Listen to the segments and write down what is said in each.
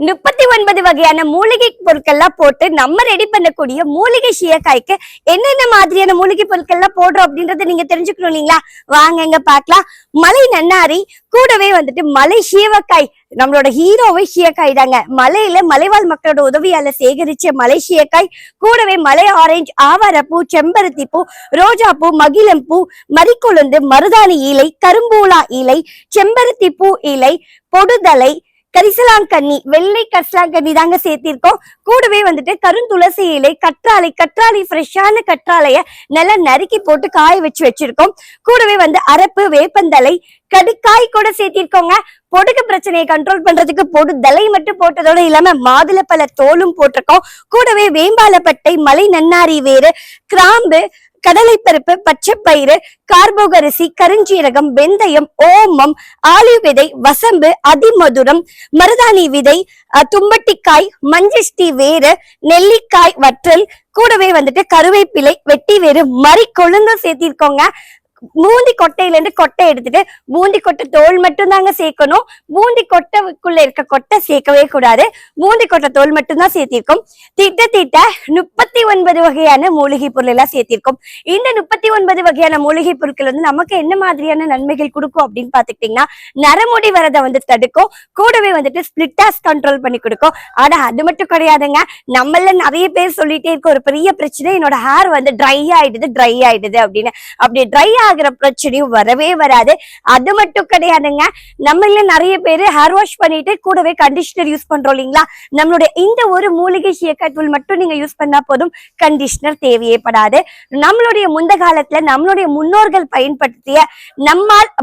39 வகையான மூலிகை பொருட்கள்லாம் போட்டு நம்ம ரெடி பண்ணக்கூடிய மூலிகை சீயக்காய்க்கு என்னென்ன மாதிரியான மூலிகை பொருட்கள்லாம் போடுறோம் அப்படின்றத நீங்க தெரிஞ்சுக்கணும் இல்லைங்களா? வாங்க இங்க பாக்கலாம். மலை நன்னாரி கூடவே மலை சீவக்காய், நம்மளோட ஹீரோவை சீயக்காய் தாங்க. மலையில மலைவாழ் மக்களோட உதவியால சேகரிச்ச மலை சீயக்காய், கூடவே மலை ஆரஞ்சு, ஆவாரப்பூ, செம்பருத்தி பூ, ரோஜா பூ, மகிழம் பூ, மரிக்கொழுந்து, மருதாணி இலை, கரும்பூலா இலை, செம்பருத்தி பூ இலை, பொடுதலை, கரிசலாங்கண்ணி, வெள்ளை கரிசலாங்கண்ணி தாங்க சேர்த்திருக்கோம். கூடவே கருந்துளசி இலை, கற்றாழை ஃப்ரெஷ்ஷான கற்றாழைய நல்லா நறுக்கி போட்டு காய வச்சிருக்கோம். கூடவே அரப்பு, வேப்பந்தலை, கடுக்காய் கூட சேர்த்திருக்கோங்க. பொடுகு பிரச்சனையை கண்ட்ரோல் பண்றதுக்கு பொடுதலை மட்டும் போட்டதோட இல்லாம மாதுளப்பழ தோலும் போட்டிருக்கோம். கூடவே வேம்பாலப்பட்டை, மலை நன்னாரி வேறு, கிராம்பு, கடலைப்பருப்பு, பச்சைப்பயிறு, கார்போகரிசி, கருஞ்சீரகம், வெந்தயம், ஓமம், ஆலிவ் விதை, வசம்பு, அதிமதுரம், மருதாணி விதை, தும்பட்டிக்காய், மஞ்சஷ்டி வேறு, நெல்லிக்காய் வற்றல், கூடவே கருவேப்பிலை, வெட்டி வேறு, மறி கொழுந்து சேர்த்திருக்கோங்க. பூந்தி கொட்டையில இருந்து கொட்டை எடுத்துட்டு பூந்தி கொட்டை தோல் மட்டும் தாங்க சேர்க்கணும். பூந்தி கொட்டைக்குள்ள இருக்க கொட்டை சேர்க்கவே கூடாது. பூந்தி கொட்டை தோல் மட்டும் தான் சேர்த்திருக்கோம். திட்ட 39 வகையான மூலிகை பொருள் எல்லாம் சேர்த்திருக்கோம். இந்த 39 வகையான மூலிகை பொருட்கள் நமக்கு என்ன மாதிரியான நன்மைகள் கொடுக்கும் அப்படின்னு பாத்துக்கிட்டீங்கன்னா, நரமுடி வரதை தடுக்கும். கூடவே ஸ்பிளிட்டாஸ் கண்ட்ரோல் பண்ணி கொடுக்கும். ஆனா அது மட்டும் கிடையாதுங்க, நம்மள நிறைய பேர் சொல்லிட்டே இருக்க ஒரு பெரிய பிரச்சனை, என்னோட ஹேர் ட்ரை ஆயிடுது அப்படின்னு. அப்படி ட்ரை ஆகிற பிரச்சனையும் வரவே வராது. அது மட்டும் கிடையாதுங்க, நம்மள நிறைய பேரு ஹேர் வாஷ் பண்ணிட்டு கூடவே கண்டிஷனர் யூஸ் பண்றோம் இல்லைங்களா? நம்மளுடைய இந்த ஒரு மூலிகை சீயக்காய் தூள் மட்டும் நீங்க யூஸ் பண்ணா போதும், கண்டிஷனர் தேவையே படாது. நம்மளுடைய முந்த காலத்துல நம்மளுடைய முன்னோர்கள் பயன்படுத்திய,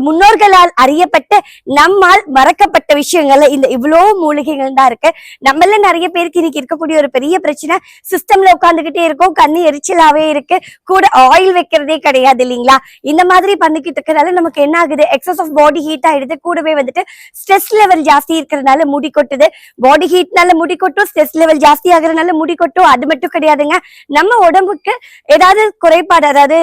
முன்னோர்களால் அறியப்பட்ட, நம்மால் மறக்கப்பட்ட விஷயங்கள்ல இந்த இவ்வளவு மூலிகைகள் தான் இருக்கு. நம்மள நிறைய பேருக்கு இன்னைக்கு இருக்கக்கூடிய ஒரு பெரிய பிரச்சனை, சிஸ்டம்ல உட்கார்ந்துகிட்டே இருக்கும், கண்ணு எரிச்சலாவே இருக்கு, கூட ஆயில் வைக்கிறதே கிடையாது இல்லைங்களா? இந்த மாதிரி பண்ணிக்கிட்டு இருக்கிறதால நமக்கு என்ன ஆகுது, எக்ஸஸ் ஆஃப் பாடி ஹீட் ஆயிடுது. கூடவே ஸ்ட்ரெஸ் லெவல் ஜாஸ்தி இருக்கிறதுனால முடி கொட்டுது. பாடி ஹீட்னால முடி கொட்டும், ஸ்ட்ரெஸ் லெவல் ஜாஸ்தி ஆகுறதுனால முடி கொட்டும். அது மட்டும் கிடையாதுங்க, நம்ம உடம்புக்கு ஏதாவது குறைபாடு, அதாவது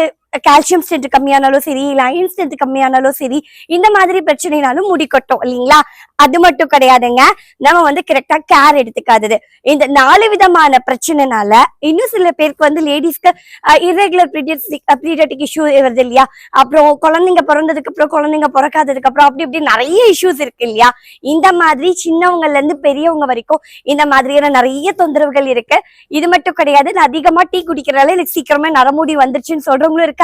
கால்சியம் ஸ்ட்ரென்த் கம்மியானாலும் சரி, இல்ல அயன் ஸ்ட்ரென்த் கம்மியானாலும் சரி, இந்த மாதிரி பிரச்சனைனாலும் முடி கொட்டும் இல்லைங்களா? அது மட்டும் கிடையாதுங்க, நம்ம கரெக்டா கேர் எடுத்துக்காதது. இந்த 4 விதமான பிரச்சனைனால இன்னும் சில பேருக்கு லேடிஸ்க்கு இர்ரெகுலர் பீரியடிக் இஷ்யூ வருது இல்லையா? அப்புறம் குழந்தைங்க பிறந்ததுக்கு அப்புறம், குழந்தைங்க பிறக்காததுக்கு அப்புறம், அப்படி இப்படி நிறைய இஷ்யூஸ் இருக்கு இல்லையா? இந்த மாதிரி சின்னவங்கல இருந்து பெரியவங்க வரைக்கும் இந்த மாதிரியான நிறைய தொந்தரவுகள் இருக்கு. இது மட்டும் கிடையாது, அதிகமா டீ குடிக்கிறதால எனக்கு சீக்கிரமா நரமுடி வந்துருச்சுன்னு சொல்றவங்களும் இருக்கு.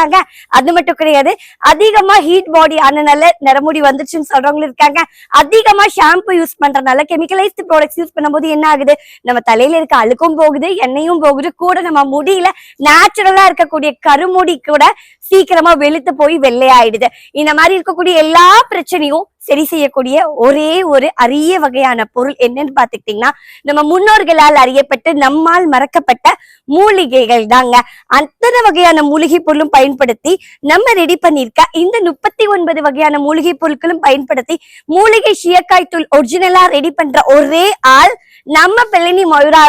அது மட்டும் கிடையாது, அதிகமா ஹீட் பாடி ஆனனால நரமுடி வந்துச்சுன்னு சொல்றவங்க இருக்காங்க. அதிகமா ஷாம்பு யூஸ் பண்றதுனால, கெமிக்கலைஸ்டு ப்ராடக்ட்ஸ் யூஸ் பண்ணும்போது என்ன ஆகுது, நம்ம தலையில இருக்க அழுக்கும் போகுது, எண்ணெயும் போகுது, கூட நம்ம முடியில நேச்சுரலா இருக்கக்கூடிய கருமுடி கூட சீக்கிரமா வெளுத்து போய் வெள்ளையாயிடுது. இந்த மாதிரி இருக்கக்கூடிய எல்லா பிரச்சனையும் சரி செய்யக்கூடிய ஒரே ஒரு அரிய வகையான பொருள் என்னன்னு பாத்துக்கிட்டீங்கன்னா, நம்ம முன்னோர்களால் அறியப்பட்டு நம்மால் மறக்கப்பட்ட மூலிகைகள் தாங்க. அத்தனை வகையான மூலிகை பொருளும் பயன்படுத்தி நம்ம ரெடி பண்ணிருக்க இந்த 39 வகையான மூலிகை பொருட்களும் பயன்படுத்தி மூலிகை சீயக்காய் தூள் ஒரிஜினலா ரெடி பண்ற ஒரே ஆள் நம்ம பெலனி மயூரா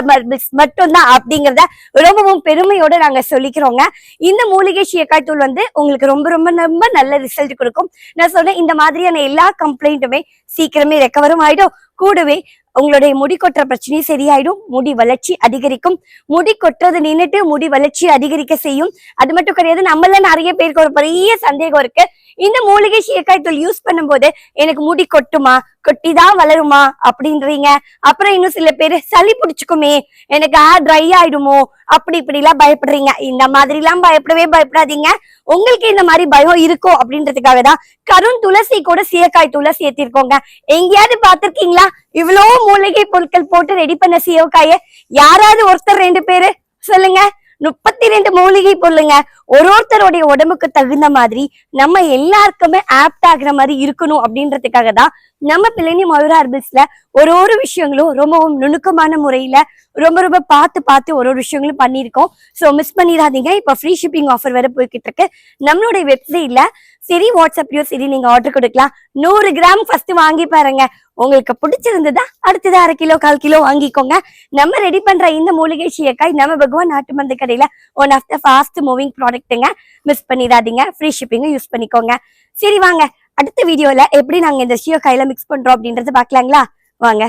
மட்டும்தான் அப்படிங்கறத ரொம்பவும் பெருமையோட நாங்க சொல்லிக்கிறோங்க. இந்த மூலிகை சீயக்காய் தூள் உங்களுக்கு ரொம்ப ரொம்ப ரொம்ப நல்ல ரிசல்ட் கொடுக்கும். நான் சொன்னேன், இந்த மாதிரியான எல்லா கம்ப்ளைண்ட்டுமே சீக்கிரமே ரெக்கவரும் ஆயிடும். கூடவே உங்களுடைய முடி கொட்டுற பிரச்சனையும் சரியாயிடும். முடி வளர்ச்சி அதிகரிக்கும். முடி கொட்டுறது நின்னுட்டு முடி வளர்ச்சி அதிகரிக்க செய்யும். அது மட்டும் கிடையாது, நம்மள நிறைய பேருக்கு ஒரு பெரிய சந்தேகம் இருக்கு, இந்த மூலிகை சீயக்காய் தூள் யூஸ் பண்ணும்போது எனக்கு முடி கொட்டுமா, கொட்டிதான் வளருமா அப்படின்றீங்க. அப்புறம் இன்னும் சில பேரு சளி பிடிச்சுக்குமே, எனக்கு ஹேர் ட்ரை ஆயிடுமோ, அப்படி இப்படி எல்லாம் பயப்படுறீங்க. இந்த மாதிரி எல்லாம் பயப்படாதீங்க. உங்களுக்கு இந்த மாதிரி பயம் இருக்கும் அப்படின்றதுக்காக தான் கருந்துளசி கூட சீயக்காய் தூளை சேர்த்திருக்கோங்க. எங்கேயாவது பாத்திருக்கீங்களா இவ்வளவு மூலிகை பொருட்கள் போட்டு ரெடி பண்ண சீயக்காய? யாராவது ஒருத்தர் 2 பேரு சொல்லுங்க. 32 மூலிகை பொருளுங்க. ஒருத்தருடைய உடம்புக்கு தகுந்த மாதிரி நம்ம எல்லாருக்குமே ஆப்ட் ஆகுற மாதிரி இருக்கணும் அப்படின்றதுக்காக தான் நம்ம பெலனி மயூரா ஹெர்பல்ஸ்ல ஒரு விஷயங்களும் ரொம்பவும் நுணுக்கமான முறையில ரொம்ப பார்த்து ஒரு விஷயங்களும் பண்ணிருக்கோம். சோ மிஸ் பண்ணிடாதீங்க. இப்ப ஃப்ரீ ஷிப்பிங் ஆஃபர் வேற போய்கிட்டு இருக்கு. நம்மளுடைய வெப்சைட்ல சரி, வாட்ஸ்அப்லயோ சரி நீங்க ஆர்டர் கொடுக்கலாம். 100 கிராம் ஃபர்ஸ்ட் வாங்கி பாருங்க. உங்களுக்கு பிடிச்சிருந்ததா அடுத்தது 1/2 கிலோ 1/4 கிலோ வாங்கிக்கோங்க. நம்ம ரெடி பண்ற இந்த மூலிகை சீயக்காய் நம்ம பகவான் நாட்டு மருந்து கடையில one of the fast moving ப்ராடக்ட்டுங்க. மிஸ் பண்ணிடாதீங்க. ஃப்ரீ ஷிப்பிங் யூஸ் பண்ணிக்கோங்க. சரி வாங்க, அடுத்த வீடியோல எப்படி நாங்க இந்த சீயக்காயில மிக்ஸ் பண்றோம் அப்படின்றத பாக்கலாங்களா? வாங்க.